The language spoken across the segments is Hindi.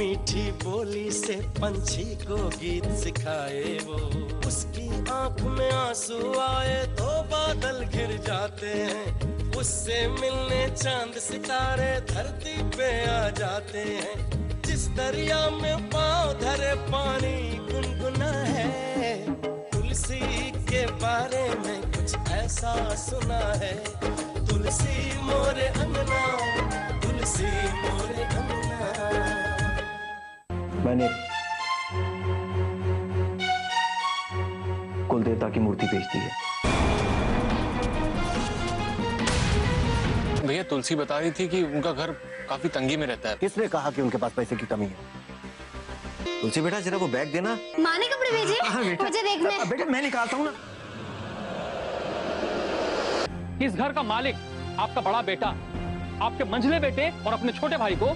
मीठी बोली से पंछी को गीत सिखाए वो। उसकी आंख में आंसू आए तो बादल घिर जाते हैं, उससे मिलने चांद सितारे धरती पे आ जाते हैं। जिस दरिया में पाँव धरे पानी गुनगुना है, तुलसी के बारे में कुछ ऐसा सुना है। तुलसी मोरे अंगना, तुलसी मोरे अंगना। मैंने कुल देवता की मूर्ति बेच दी है। भैया तुलसी बता रही थी कि उनका घर काफी तंगी में रहता है। किसने कहा कि उनके पास पैसे की कमी है? तुलसी बेटा जरा वो बैग देना। माँ ने कपड़े भेजे मुझे देखने। बेटा मैं निकालता हूँ ना। इस घर का मालिक आपका बड़ा बेटा आपके मंझले बेटे और अपने छोटे भाई को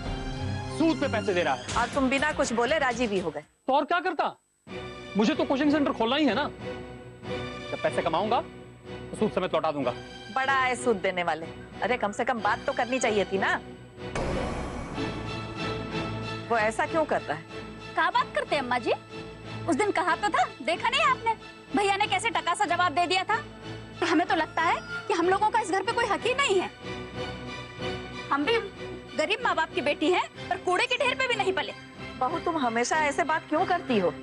सूद पे पैसे दे रहा है। और तुम बिना कुछ बोले राजी भी हो गए। तो और क्या करता, मुझे तो कोचिंग सेंटर खोलना ही है ना। जब पैसे कमाऊंगा तो सूद समेत लौटा दूंगा। बड़ा है सूद देने वाले। अरे कम से कम बात तो करनी चाहिए थी ना। वो ऐसा क्यों करता है? क्या बात करते हैं अम्मा जी? उस दिन कहा तो था, देखा नहीं आपने? भैया ने कैसे टका सा जवाब दे दिया था। हमें तो लगता है कि हम लोगों का इस घर पे कोई हक ही नहीं है। हम भी गरीब माँ बाप की बेटी हैं, पर कूड़े के ढेर पे भी नहीं पले। बहू तुम हमेशा ऐसे बात क्यों करती हो?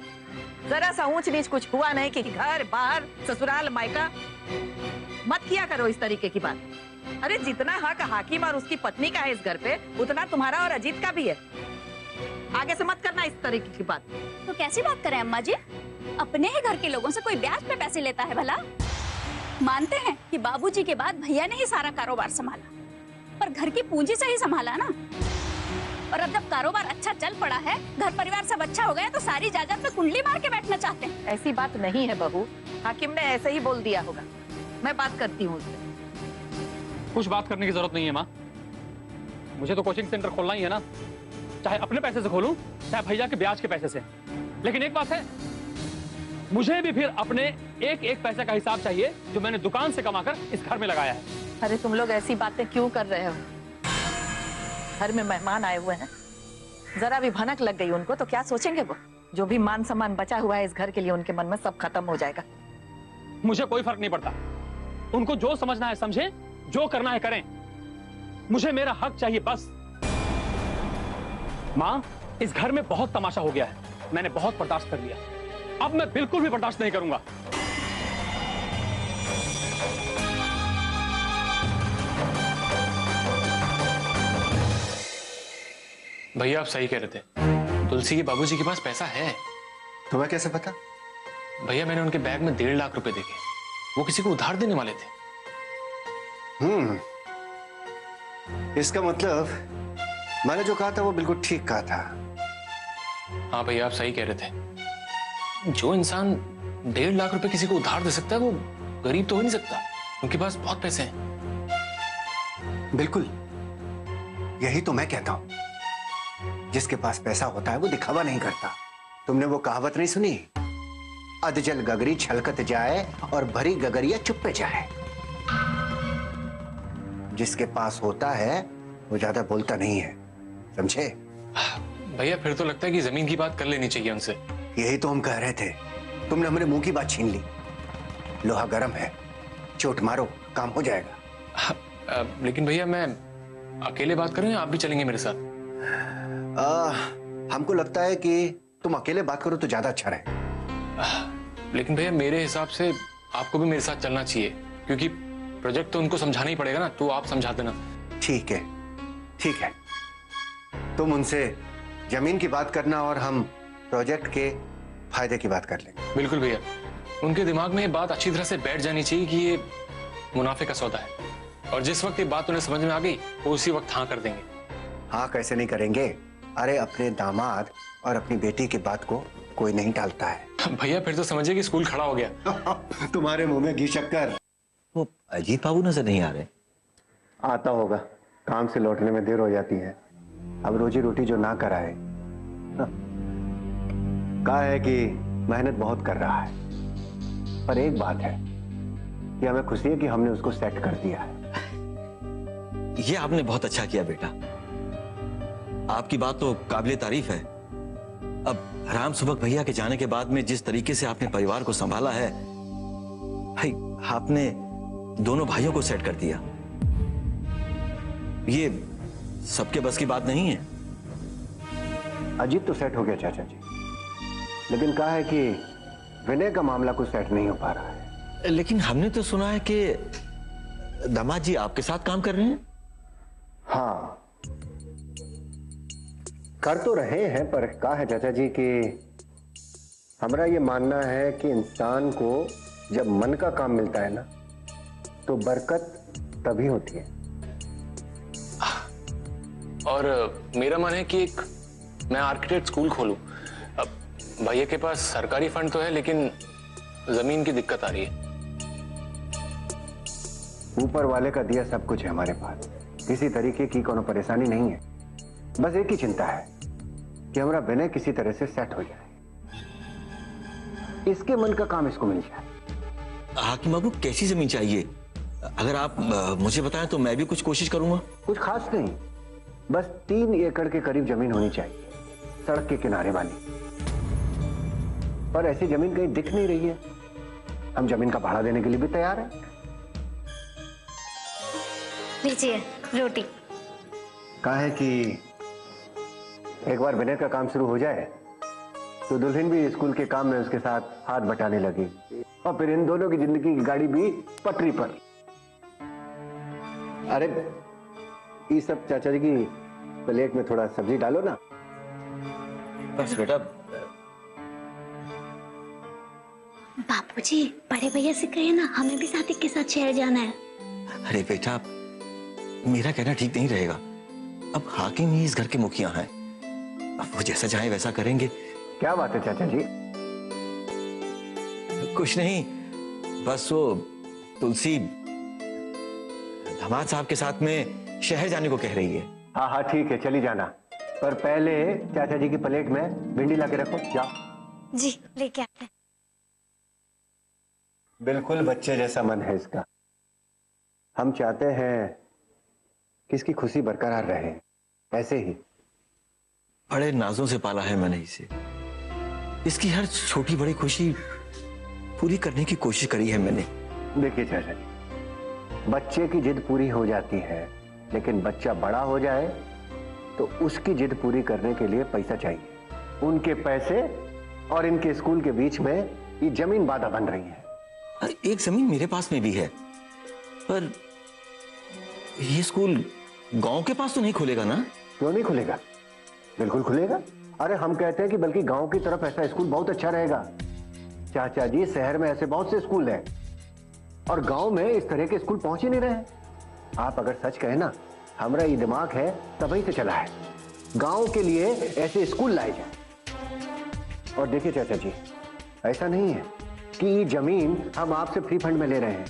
जरा सा ऊंच नीच कुछ हुआ नहीं कि घर बाहर ससुराल मायका? मत किया करो इस तरीके की बात। अरे जितना हक हाकिम और उसकी पत्नी का है इस घर पे, उतना तुम्हारा और अजीत का भी है। आगे से मत करना इस तरीके की बात। तो कैसी बात करें अम्मा जी? अपने ही घर के लोगों से कोई ब्याज पे पैसे लेता है भला? मानते हैं कि बाबूजी के बाद भैया ने ही सारा कारोबार संभाला, पर घर की पूंजी से ही संभाला ना। और अब जब कारोबार अच्छा चल पड़ा है, घर परिवार सब अच्छा हो गया, तो सारी जायदाद में कुंडली मार के बैठना चाहते हैं। ऐसी बात नहीं है बहू, हाकिम ने ऐसे ही बोल दिया होगा। मैं बात करती हूँ उससे। कुछ बात करने की जरूरत नहीं है माँ, मुझे तो कोचिंग सेंटर खोलना ही है ना। चाहे अपने पैसे से खोलूं, चाहे भैया के ब्याज के पैसे से। लेकिन एक बात है, मुझे भी फिर अपने एक एक पैसे का हिसाब चाहिए जो मैंने दुकान से कमाकर इस घर में लगाया है। अरे तुम लोग ऐसी बातें क्यों कर रहे हो? घर में मेहमान आए हुए हैं, जरा भी भनक लग गई उनको तो क्या सोचेंगे वो? जो भी मान सम्मान बचा हुआ है इस घर के लिए, उनके मन में सब खत्म हो जाएगा। मुझे कोई फर्क नहीं पड़ता, उनको जो समझना है समझे, जो करना है करें। मुझे मेरा हक चाहिए बस। माँ, इस घर में बहुत तमाशा हो गया है, मैंने बहुत बर्दाश्त कर लिया, अब मैं बिल्कुल भी बर्दाश्त नहीं करूंगा। भैया आप सही कह रहे थे, तुलसी के बाबूजी के पास पैसा है। तुम्हें कैसे पता? भैया मैंने उनके बैग में 1.5 लाख रुपए देखे, वो किसी को उधार देने वाले थे। इसका मतलब मैंने जो कहा था वो बिल्कुल ठीक कहा था। हाँ भैया आप सही कह रहे थे, जो इंसान 1.5 लाख रुपए किसी को उधार दे सकता है वो गरीब तो हो नहीं सकता, उनके पास बहुत पैसे हैं। बिल्कुल, यही तो मैं कहता हूं, जिसके पास पैसा होता है वो दिखावा नहीं करता। तुमने वो कहावत नहीं सुनी, अधजल गगरी छलकत जाए और भरी गगरिया चुप पे जाए। जिसके पास होता है वो ज्यादा बोलता नहीं है, समझे? भैया फिर तो लगता है कि जमीन की बात कर लेनी चाहिए उनसे। यही तो हम कह रहे थे, तुमने हमारे मुंह की बात छीन ली। लोहा गर्म है, चोट मारो काम हो जाएगा। लेकिन भैया मैं अकेले बात करूं या आप भी चलेंगे मेरे साथ? हमको लगता है कि तुम अकेले बात करो तो ज्यादा अच्छा रहे। लेकिन भैया मेरे हिसाब से आपको भी मेरे साथ चलना चाहिए, क्योंकि प्रोजेक्ट तो उनको समझाना ही पड़ेगा ना, तो आप समझा देना। ठीक है, ठीक है, तुम उनसे जमीन की बात करना और हम प्रोजेक्ट के फायदे की बात कर लेंगे। बिल्कुल भैया, उनके दिमाग में ये बात अच्छी तरह से बैठ जानी चाहिए कि ये मुनाफे का सौदा है, और जिस वक्त ये बात उन्हें समझ में आ गई वो उसी वक्त हाँ कर देंगे। हाँ कैसे नहीं करेंगे? अरे अपने दामाद और अपनी बेटी की बात को कोई नहीं टालता है। भैया फिर तो समझिए कि स्कूल खड़ा हो गया। तुम्हारे मुंह में घी शक्कर। वो अजीत बाबू नजर नहीं आ रहे। आता होगा, काम से लौटने में देर हो जाती है। अब रोजी रोटी जो ना कराए, कहा है कि मेहनत बहुत कर रहा है, पर एक बात है कि हमें खुशी है कि हमने उसको सेट कर दिया है। ये आपने बहुत अच्छा किया बेटा, आपकी बात तो काबिले तारीफ है। अब राम सुबह भैया के जाने के बाद में जिस तरीके से आपने परिवार को संभाला है, भाई आपने दोनों भाइयों को सेट कर दिया। ये सबके बस की बात नहीं है। अजीत तो सेट हो गया चाचा जी, लेकिन कहा है कि विनय का मामला कुछ सेट नहीं हो पा रहा है। लेकिन हमने तो सुना है कि दामाद जी आपके साथ काम कर रहे हैं। हाँ, कर तो रहे हैं, पर कहा है चाचा जी कि हमारा ये मानना है कि इंसान को जब मन का काम मिलता है ना, तो बरकत तभी होती है। और मेरा मन है कि मैं आर्किटेक्ट स्कूल खोलूं। अब भैया के पास सरकारी फंड तो है, लेकिन जमीन की दिक्कत आ रही है। ऊपर वाले का दिया सब कुछ है हमारे पास, किसी तरीके की कोनो परेशानी नहीं है। बस एक ही चिंता है कि हमारा विनय किसी तरह से सेट हो जाए, इसके मन का काम इसको मिल जाए। हाकिम बाबू, कैसी जमीन चाहिए? अगर आप मुझे बताएं तो मैं भी कुछ कोशिश करूंगा। कुछ खास नहीं, बस 3 एकड़ के करीब जमीन होनी चाहिए, सड़क के किनारे वाली। पर ऐसी जमीन कहीं दिख नहीं रही है। हम जमीन का भाड़ा देने के लिए भी तैयार हैं। लीजिए रोटी। कहा है कि एक बार विनय का काम शुरू हो जाए तो दुल्हन भी स्कूल के काम में उसके साथ हाथ बटाने लगी, और फिर इन दोनों की जिंदगी की गाड़ी भी पटरी पर। अरे ये सब चाचा जी की प्लेट में थोड़ा सब्जी डालो ना। बस बेटा। बापूजी, बड़े भैया से कहिए ना, हमें भी साथी के साथ शहर जाना है। अरे बेटा, मेरा कहना ठीक नहीं रहेगा। अब हाकिम ही इस घर के मुखिया हैं, अब वो जैसा चाहे वैसा करेंगे। क्या बात है चाचा जी? कुछ नहीं, बस वो तुलसी दामाद साहब के साथ में शहर जाने को कह रही है। हाँ हाँ ठीक है, चली जाना, पर पहले चाचा जी की प्लेट में भिंडी ला के रखो। जाओ जी, लेके आते हैं। बिल्कुल बच्चे जैसा मन है इसका। हम चाहते हैं कि इसकी खुशी बरकरार रहे, ऐसे ही। बड़े नाजों से पाला है मैंने इसे, इसकी हर छोटी बड़ी खुशी पूरी करने की कोशिश करी है मैंने। देखिए चाचा जी, बच्चे की जिद पूरी हो जाती है, लेकिन बच्चा बड़ा हो जाए तो उसकी जिद पूरी करने के लिए पैसा चाहिए। उनके पैसे और इनके स्कूल के बीच में ये जमीन बाधा बन रही है। एक जमीन मेरे पास में भी है, पर ये स्कूल गांव के पास तो नहीं खुलेगा ना? क्यों नहीं खुलेगा? बिल्कुल खुलेगा। अरे हम कहते हैं कि बल्कि गांव की तरफ ऐसा स्कूल बहुत अच्छा रहेगा। चाचा जी, शहर में ऐसे बहुत से स्कूल हैं और गांव में इस तरह के स्कूल पहुंच ही नहीं रहे। आप अगर सच कहें ना, हमारा ये दिमाग है तभी से चला है, गांव के लिए ऐसे स्कूल लाए जाए। और देखिए चाचा जी, ऐसा नहीं है कि ये जमीन हम आपसे फ्री फंड में ले रहे हैं।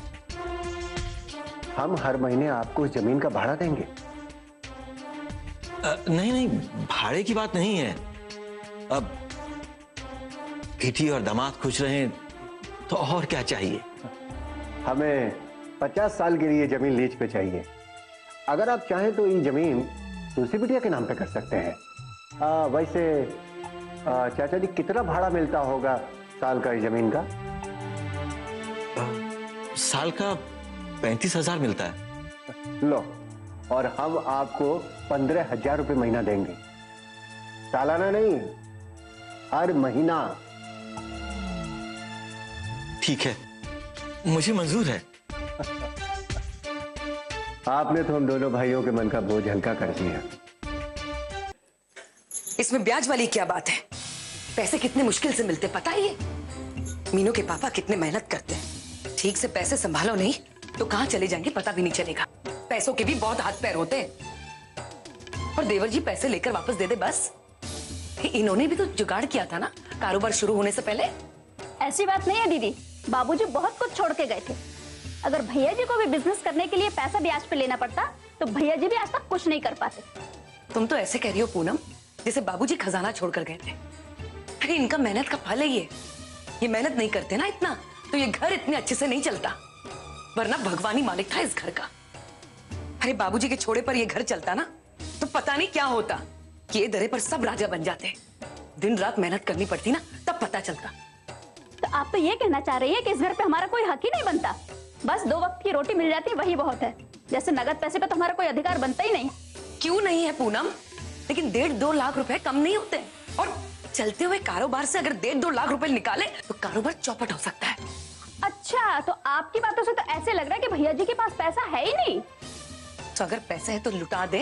हम हर महीने आपको इस जमीन का भाड़ा देंगे। नहीं नहीं, भाड़े की बात नहीं है। अब बेटी और दामाद खुश रहें तो और क्या चाहिए। हमें 50 साल के लिए जमीन लीज पे चाहिए। अगर आप चाहें तो ये जमीन तुलसी बिटिया के नाम पे कर सकते हैं। वैसे चाचा जी, कितना भाड़ा मिलता होगा साल का इस जमीन का? साल का 35,000 मिलता है। लो, और हम आपको 15,000 रुपये महीना देंगे। सालाना नहीं, हर महीना। ठीक है, मुझे मंजूर है। आपने तो हम दोनों भाइयों के मन का बोझ हल्का कर दिया। इसमें ब्याज वाली क्या बात है? पैसे कितने मुश्किल से मिलते पता ही है। मीनू के पापा कितने मेहनत करते हैं, ठीक से पैसे संभालो नहीं तो कहां चले जाएंगे पता भी नहीं चलेगा। पैसों के भी बहुत हाथ पैर होते हैं। और देवर जी पैसे लेकर वापस दे दे बस। इन्होंने भी तो जुगाड़ किया था ना कारोबार शुरू होने से पहले। ऐसी बात नहीं है दीदी, बाबूजी बहुत कुछ छोड़ के गए थे। अगर भैया जी को भी बिजनेस करने के लिए पैसा ब्याज पे लेना पड़ता तो भैया जी भी आज तक कुछ नहीं कर पाते। तुम तो ऐसे कह रही हो पूनम जैसे बाबूजी खजाना छोड़कर गए थे। अरे इनका मेहनत का फल है ये मेहनत नहीं करते ना इतना तो ये घर इतने अच्छे से नहीं चलता, वरना भगवानी मालिक था इस घर का। अरे बाबूजी के छोड़े पर ये घर चलता ना तो पता नहीं क्या होता कि ये दरे पर सब राजा बन जाते। दिन रात मेहनत करनी पड़ती ना, तब पता चलता। तो आप तो ये कहना चाह रही है कि इस घर पे हमारा कोई हक ही नहीं बनता, बस 2 वक्त की रोटी मिल जाती वही बहुत है, जैसे नगद पैसे पे तो हमारा कोई अधिकार बनता ही नहीं। क्यों नहीं है पूनम, लेकिन 1.5-2 लाख रुपए कम नहीं होते, और चलते हुए कारोबार से अगर 1.5-2 लाख रुपए निकाले तो कारोबार चौपट हो सकता है। अच्छा, तो आपकी बातों से तो ऐसे लग रहा है कि भैया जी के पास पैसा है ही नहीं। तो अगर पैसे है तो लुटा दे।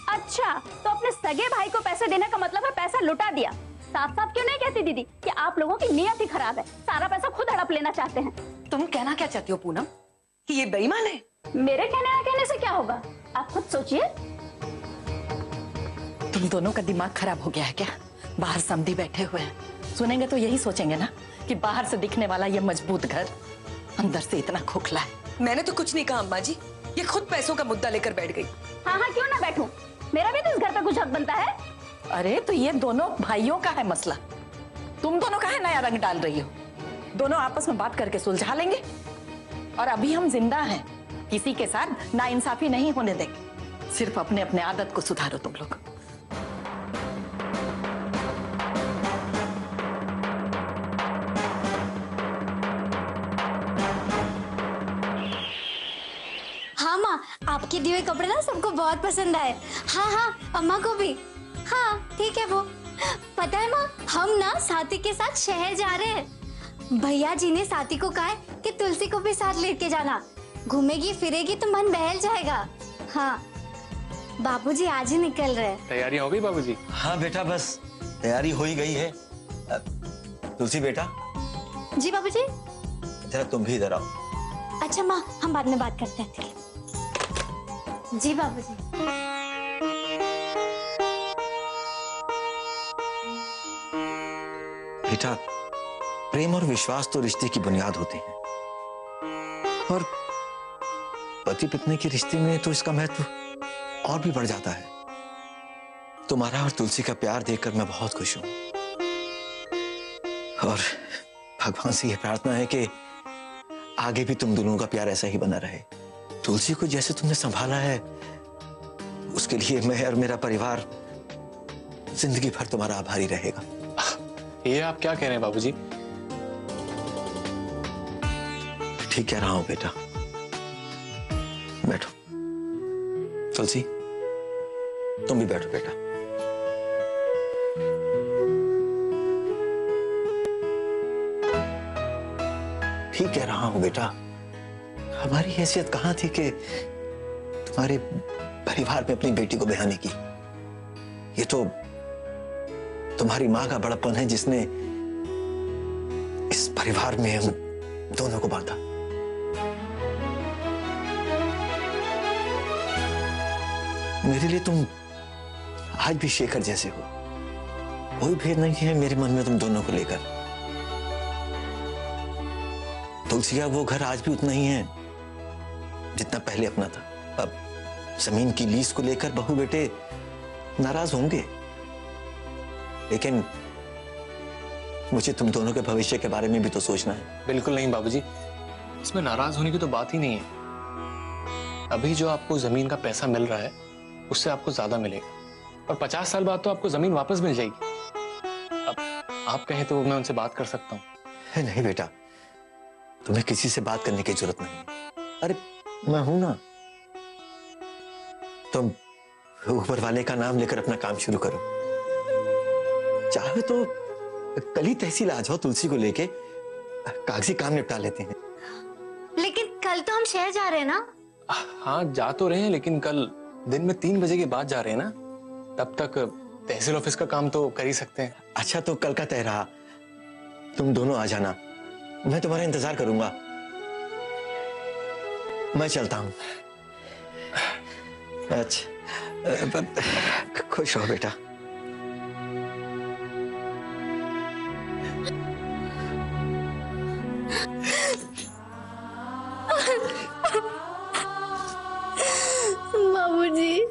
अच्छा, तो अपने सगे भाई को पैसे देने का मतलब है पैसा लुटा दिया। साफ साफ क्यों नहीं कहती दीदी कि आप लोगों की नीयत ही खराब है, सारा पैसा खुद हड़प लेना चाहते हैं। तुम कहना क्या चाहती हो पूनम, कि ये बेईमान है? मेरे कहने ना कहने से क्या होगा, आप खुद सोचिए। तुम दोनों का दिमाग खराब हो गया है क्या? बाहर समधी बैठे हुए हैं, सुनेंगे तो यही सोचेंगे ना कि बाहर से दिखने वाला ये मजबूत घर अंदर से इतना खोखला है। मैंने तो कुछ नहीं कहा अम्मा जी, ये खुद पैसों का मुद्दा लेकर बैठ गई। हाँ हाँ, क्यों ना बैठूं, मेरा भी तो इस घर पे कुछ हक बनता है। अरे तो ये दोनों भाइयों का है मसला, तुम दोनों का है नया रंग डाल रही हो। दोनों आपस में बात करके सुलझा लेंगे, और अभी हम जिंदा हैं, किसी के साथ नाइंसाफी नहीं होने देंगे। सिर्फ अपने अपने आदत को सुधारो तुम लोग। हाँ माँ, आपके दिए हुए कपड़े ना सबको बहुत पसंद आए। हाँ हाँ, अम्मा को भी। हाँ ठीक है वो। पता है माँ, हम ना साथी के साथ शहर जा रहे हैं। भैया जी ने साथी को कहा है कि तुलसी को भी साथ लेके जाना, घूमेगी फिरेगी तो मन बहल जाएगा। हाँ बाबूजी आज ही निकल रहे हैं। तैयारियां हो गई बाबूजी? हाँ बेटा, बस तैयारी हो ही गई है। तुलसी बेटा। जी बाबूजी। जरा तुम भी इधर आओ। अच्छा माँ, हम बाद में बात करते हैं। ठीक है जी बाबूजी। बेटा, प्रेम और विश्वास तो रिश्ते की बुनियाद होते हैं, और पति पत्नी के रिश्ते में तो इसका महत्व और भी बढ़ जाता है। तुम्हारा और तुलसी का प्यार देखकर मैं बहुत खुश हूं, और भगवान से यह प्रार्थना है कि आगे भी तुम दोनों का प्यार ऐसा ही बना रहे। तुलसी को जैसे तुमने संभाला है, उसके लिए मैं और मेरा परिवार जिंदगी भर तुम्हारा आभारी रहेगा। ये आप क्या कह रहे हैं बाबूजी? ठीक कह रहा हूं बेटा। बैठो। तुलसी, तुम भी बैठो बेटा। ठीक कह रहा हूं बेटा, हमारी हैसियत कहां थी कि तुम्हारे परिवार में अपनी बेटी को ब्याहने की। ये तो तुम्हारी मां का बड़प्पन है जिसने इस परिवार में हम दोनों को बांधा। मेरे लिए तुम आज भी शेखर जैसे हो, कोई भेद नहीं है मेरे मन में तुम दोनों को लेकर। तुलसिया, वो घर आज भी उतना ही है जितना पहले अपना था। अब जमीन की लीज को लेकर बहू बेटे नाराज होंगे, लेकिन मुझे तुम दोनों के भविष्य के बारे में भी तो सोचना है। बिल्कुल नहीं बाबूजी, इसमें नाराज होने की तो बात ही नहीं है। अभी जो आपको जमीन का पैसा मिल रहा है उससे आपको ज्यादा मिलेगा, और 50 साल बाद तो आपको जमीन वापस मिल जाएगी। अब आप कहें तो मैं उनसे बात कर सकता हूँ। नहीं बेटा, तुम्हें किसी से बात करने की जरूरत नहीं। अरे मैं हूं ना, तुम ऊपर वाले का नाम लेकर अपना काम शुरू करो। चाहे तो कल ही तहसील आ जाओ, तुलसी को लेके कागजी काम निपटा लेते हैं। लेकिन कल तो हम शहर जा रहे हैं ना। हाँ जा तो रहे हैं, लेकिन कल दिन में 3 बजे के बाद जा रहे हैं ना, तब तक तहसील ऑफिस का काम तो कर ही सकते हैं। अच्छा तो कल का तय रहा, तुम दोनों आ जाना, मैं तुम्हारा इंतजार करूंगा। मैं चलता हूं। अच्छा, खुश हो बेटा। बाबूजी,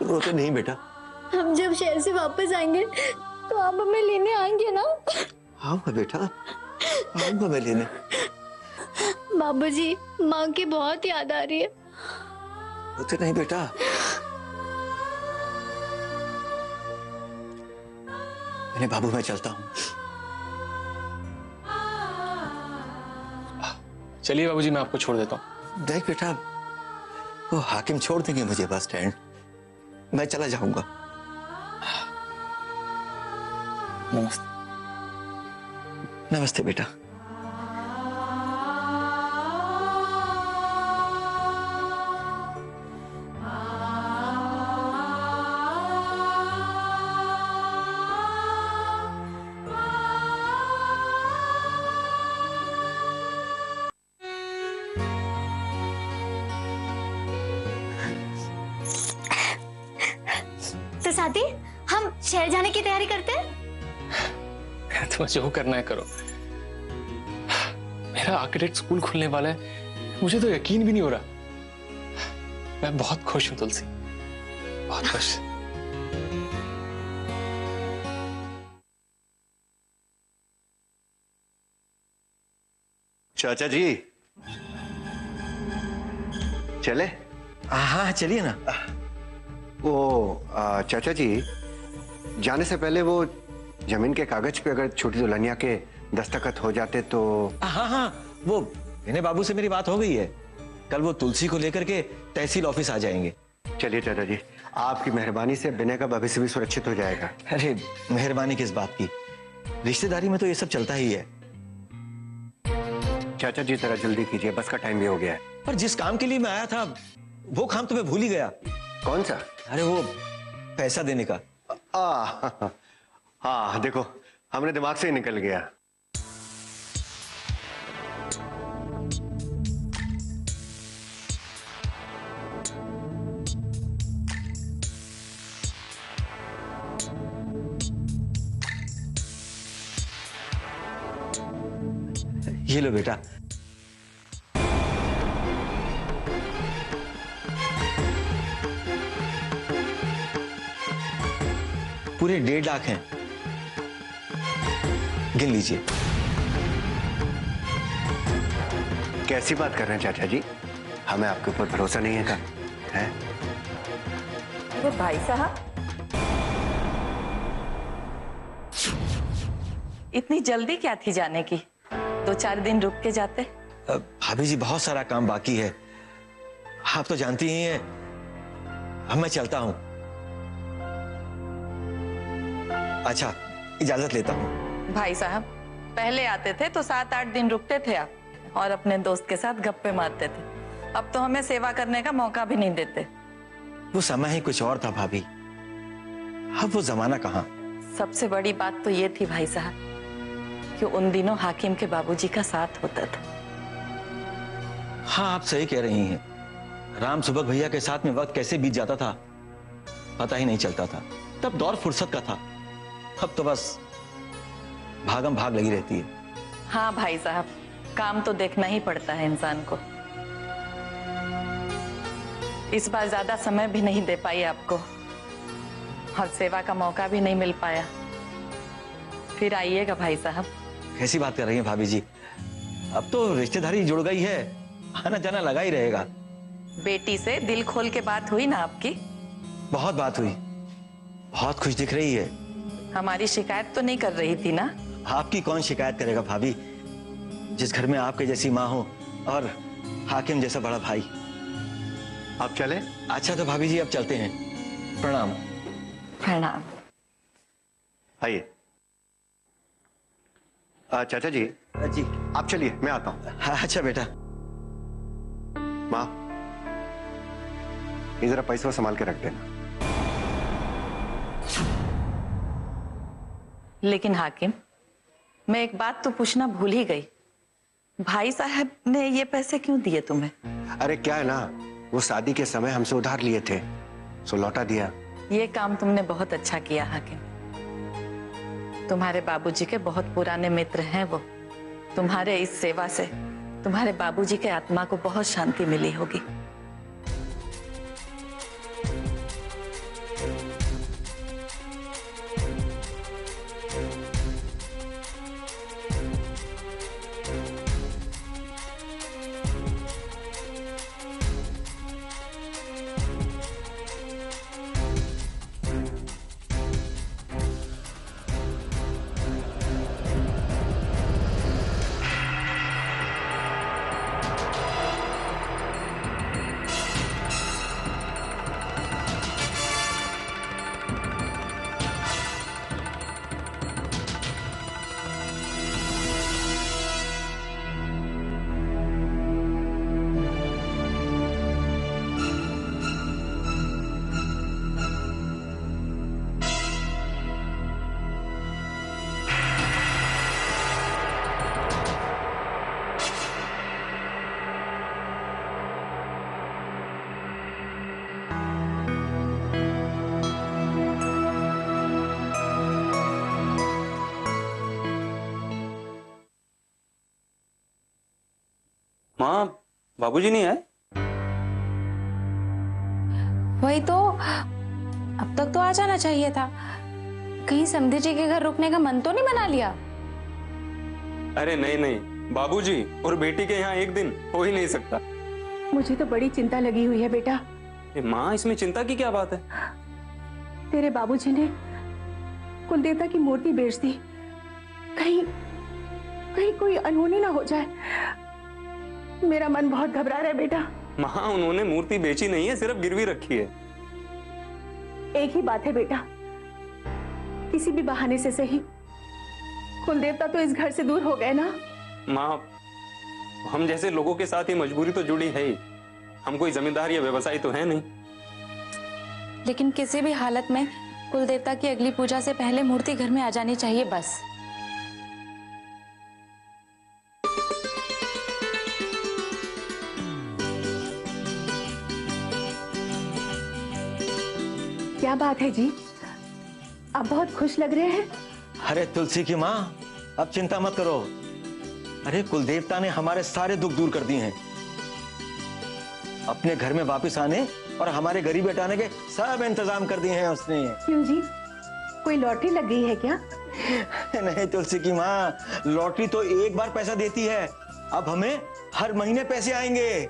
रोते नहीं बेटा। हम जब शहर से वापस आएंगे तो आप हमें लेने आएंगे ना? आऊंगा बेटा, आऊंगा मैं लेने। बाबूजी, माँ की बहुत याद आ रही है। रोते नहीं बेटा। मैंने बाबू, मैं चलता हूँ। चलिए बाबूजी, मैं आपको छोड़ देता हूँ। देख बेटा, वो हाकिम छोड़ देंगे मुझे बस स्टैंड, मैं चला जाऊंगा। नमस्ते। नमस्ते बेटा। तो साथी, हम शहर जाने की तैयारी करते हैं। तुम्हें जो करना है करो। मेरा आर्किटेक्ट स्कूल खुलने वाला है, मुझे तो यकीन भी नहीं हो रहा। मैं बहुत खुश हूं तुलसी, बहुत खुश। चाचा जी चले? हाँ चलिए ना। वो चाचा जी, जाने से पहले वो जमीन के कागज पे अगर छोटी दुल्हनिया के दस्तखत हो जाते तो। हाँ हाँ, वो विनय बाबू से मेरी बात हो गई है। कल वो तुलसी को लेकर के तहसील ऑफिस आ जाएंगे। चलिए चाचा जी, आपकी मेहरबानी से विनय का भविष्य भी सुरक्षित हो जाएगा। अरे मेहरबानी किस बात की, रिश्तेदारी में तो ये सब चलता ही है। चाचा जी जरा जल्दी कीजिए, बस का टाइम भी हो गया है। पर जिस काम के लिए मैं आया था वो काम तो मैं भूल ही गया। कौन सा? अरे वो पैसा देने का। हाँ देखो, हमने दिमाग से ही निकल गया। ये लो बेटा। पूरे 1.5 लाख हैं, गिन लीजिए। कैसी बात कर रहे हैं चाचा जी, हमें आपके ऊपर भरोसा नहीं है का? है? अरे भाई साहब, इतनी जल्दी क्या थी जाने की? 2-4 दिन रुक के जाते। भाभी जी, बहुत सारा काम बाकी है, आप तो जानती ही हैं। अब मैं चलता हूं। अच्छा, इजाजत लेता हूं। भाई साहब, पहले आते थे तो 7-8 दिन रुकते थे आप, और अपने दोस्त के साथ गप्पे मारते थे। अब तो हमें सेवा करने का मौका भी नहीं देते। वो समय ही कुछ और था भाभी, अब वो जमाना कहाँ। सबसे बड़ी बात तो ये थी भाई साहब कि उन दिनों हाकिम के बाबूजी का साथ होता था। हाँ, आप सही कह रही हैं। राम सुबह भैया के साथ में वक्त कैसे बीत जाता था पता ही नहीं चलता था। तब दौर फुर्सत का था, अब तो बस भागम भाग लगी रहती है। हाँ भाई साहब, काम तो देखना ही पड़ता है इंसान को। इस बार ज्यादा समय भी नहीं दे पाई आपको, और सेवा का मौका भी नहीं मिल पाया। फिर आइएगा भाई साहब। कैसी बात कर रही हैं भाभी जी, अब तो रिश्तेदारी जुड़ गई है, आना जाना लगा ही रहेगा। बेटी से दिल खोल के बात हुई ना आपकी? बहुत बात हुई, बहुत खुश दिख रही है। हमारी शिकायत तो नहीं कर रही थी ना? आपकी कौन शिकायत करेगा भाभी, जिस घर में आपके जैसी माँ हो और हाकिम जैसा बड़ा भाई। आप चले? अच्छा तो भाभी जी अब चलते हैं, प्रणाम। प्रणाम। आइए। चाचा जी जी आप चलिए, मैं आता हूँ। हाँ, अच्छा बेटा। माँ, ये जरा पैसा संभाल के रख देना। लेकिन हाकिम, मैं एक बात तो पूछना भूल ही गई। भाई साहब ने ये पैसे क्यों दिए तुम्हें? अरे क्या है ना, वो शादी के समय हमसे उधार लिए थे, सो लौटा दिया। ये काम तुमने बहुत अच्छा किया हाकिम। तुम्हारे बाबूजी के बहुत पुराने मित्र हैं वो। तुम्हारे इस सेवा से तुम्हारे बाबूजी के आत्मा को बहुत शांति मिली होगी। माँ, बाबूजी नहीं आए? वही तो, अब तक तो आ जाना चाहिए था। कहीं समधी जी के घर रुकने का मन तो नहीं बना लिया? अरे नहीं नहीं, बाबूजी और बेटी के यहाँ एक दिन हो ही नहीं सकता। मुझे तो बड़ी चिंता लगी हुई है बेटा। माँ, इसमें चिंता की क्या बात है? तेरे बाबूजी ने कुलदेवता की मूर्ति बेच दी। कहीं कहीं कोई अनहोनी ना हो जाए। मेरा मन बहुत घबरा रहा है बेटा। माँ, उन्होंने मूर्ति बेची नहीं है, सिर्फ गिरवी रखी है। एक ही बात है बेटा, किसी भी बहाने से सही कुलदेवता तो इस घर से दूर हो गए ना। माँ, हम जैसे लोगों के साथ ये मजबूरी तो जुड़ी है ही। हम कोई जमींदार या व्यवसायी तो है नहीं। लेकिन किसी भी हालत में कुलदेवता की अगली पूजा से पहले मूर्ति घर में आ जानी चाहिए बस। क्या बात है जी, आप बहुत खुश लग रहे हैं। अरे तुलसी की माँ, अब चिंता मत करो। अरे कुलदेवता ने हमारे सारे दुख दूर कर दिए हैं। अपने घर में वापस आने और हमारे गरीब बेटाने के सब इंतजाम कर दिए हैं उसने। क्यों जी, कोई लॉटरी लग गई है क्या? नहीं तुलसी की माँ, लॉटरी तो एक बार पैसा देती है, अब हमें हर महीने पैसे आएंगे।